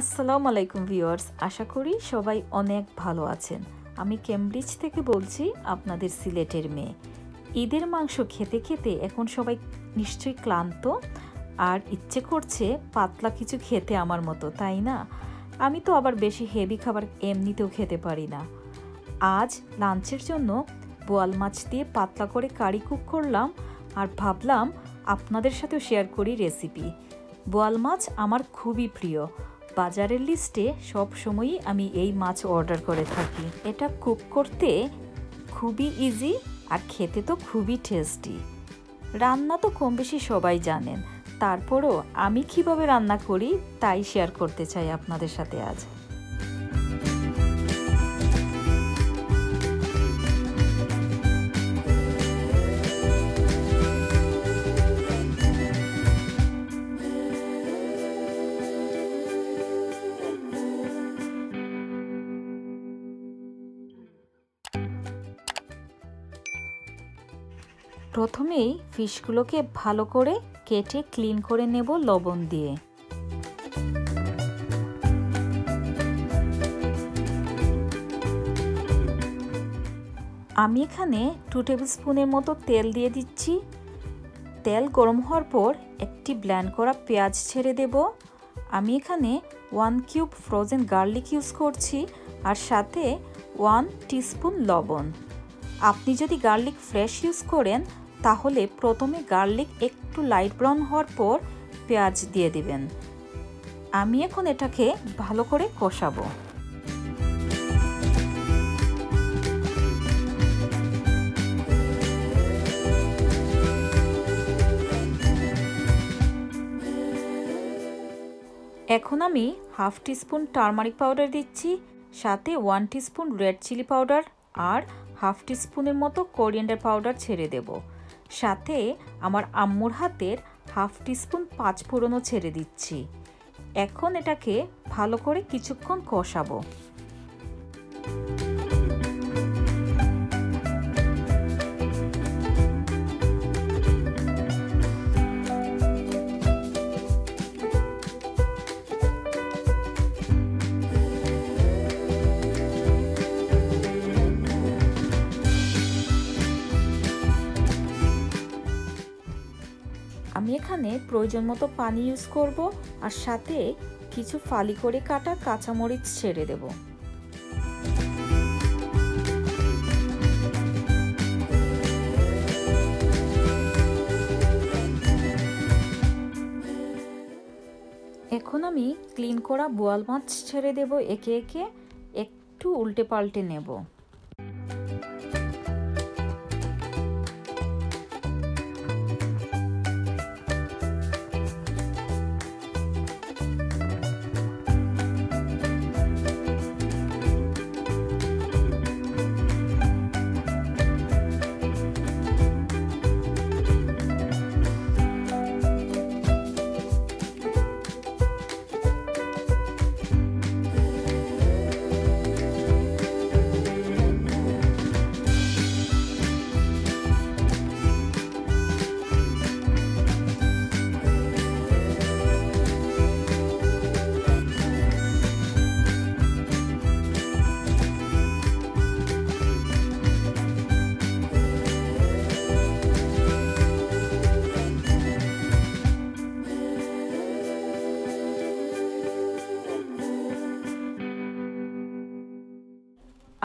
আসসালামু আলাইকুম ভিউয়ার্স, আশা করি সবাই অনেক ভালো আছেন। আমি কেমব্রিজ থেকে বলছি, আপনাদের সিলেটের মেয়ে। ঈদের মাংস খেতে খেতে এখন সবাই নিশ্চয়ই ক্লান্ত আর ইচ্ছে করছে পাতলা কিছু খেতে আমার মতো, তাই না? আমি তো আবার বেশি হেভি খাবার এমনিতেও খেতে পারি না। আজ লাঞ্চের জন্য বোয়াল মাছ দিয়ে পাতলা করে কারি কুক করলাম আর ভাবলাম আপনাদের সাথেও শেয়ার করি রেসিপি। বোয়াল মাছ আমার খুবই প্রিয়। বাজারের লিস্টে সব সময়ই আমি এই মাছ অর্ডার করে থাকি। এটা কুক করতে খুবই ইজি আর খেতে তো খুবই টেস্টি। রান্না তো কম বেশি সবাই জানেন, তারপরও আমি কিভাবে রান্না করি তাই শেয়ার করতে চাই আপনাদের সাথে আজ। প্রথমেই ফিশগুলোকে ভালো করে কেটে ক্লিন করে নেব লবণ দিয়ে। আমি এখানে 2 টেবিল স্পুনের মতো তেল দিয়ে দিচ্ছি। তেল গরম হওয়ার পর একটি ব্লেন্ড করা পেঁয়াজ ছেড়ে দেব। আমি এখানে 1 কিউব ফ্রোজেন গার্লিক ইউজ করছি আর সাথে 1 টিস্পুন লবণ। আপনি যদি গার্লিক ফ্রেশ ইউজ করেন তাহলে প্রথমে গার্লিক একটু লাইট ব্রাউন হওয়ার পর পেঁয়াজ দিয়ে দিবেন। আমি এখন এটাকে ভালো করে কষাবো। এখন আমি হাফ টিস্পুন টারমারিক পাউডার দিচ্ছি, সাথে 1 টিস্পুন রেড চিলি পাউডার আর হাফ টিস্পুনের মতো কোরিয়ান্ডার পাউডার ছেড়ে দেব। সাথে আমার আম্মুর হাতের হাফ টিস্পুন পাঁচফোড়নও ছেড়ে দিচ্ছি। এখন এটাকে ভালো করে কিছুক্ষণ কষাবো। আমি এখানে প্রয়োজন মতো পানি ইউজ করব আর সাথে কিছু ফালি করে কাটা কাঁচামরিচ ছেড়ে দেব। এখন আমি ক্লিন করা বোয়াল মাছ ছেড়ে দেব একে একে, একটু উল্টে পাল্টে নেব।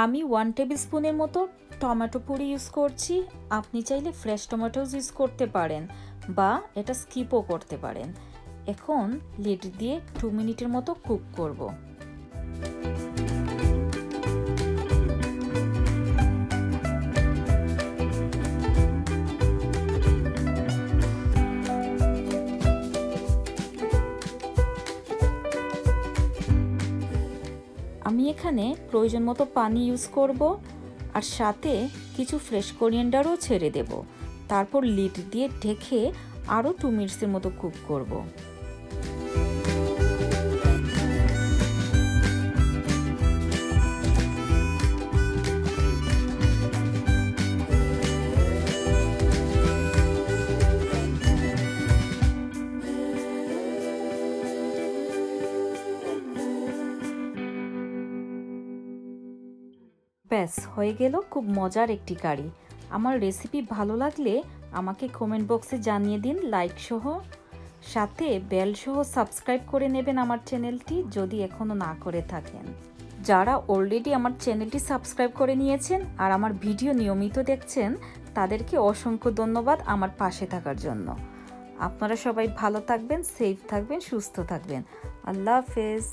আমি 1 টেবিল স্পুনের মতো টমেটো পুরি ইউজ করছি। আপনি চাইলে ফ্রেশ টমেটোস ইউজ করতে পারেন বা এটা স্কিপও করতে পারেন। এখন লিড দিয়ে 2 মিনিটের মতো কুক করব। আমি এখানে প্রয়োজন মতো পানি ইউজ করব আর সাথে কিছু ফ্রেশ কোরিয়ান্ডারও ছেড়ে দেব। তারপর লিড দিয়ে ঢেকে আরও 2 মিনিটের মতো কুক করব। ব্যাস হয়ে গেল খুব মজার একটি কারি। আমার রেসিপি ভালো লাগলে আমাকে কমেন্ট বক্সে জানিয়ে দিন লাইক সহ, সাথে বেল সহ সাবস্ক্রাইব করে নেবেন আমার চ্যানেলটি যদি এখনও না করে থাকেন। যারা অলরেডি আমার চ্যানেলটি সাবস্ক্রাইব করে নিয়েছেন আর আমার ভিডিও নিয়মিত দেখছেন তাদেরকে অসংখ্য ধন্যবাদ আমার পাশে থাকার জন্য। আপনারা সবাই ভালো থাকবেন, সেফ থাকবেন, সুস্থ থাকবেন। আল্লাহ হাফেজ।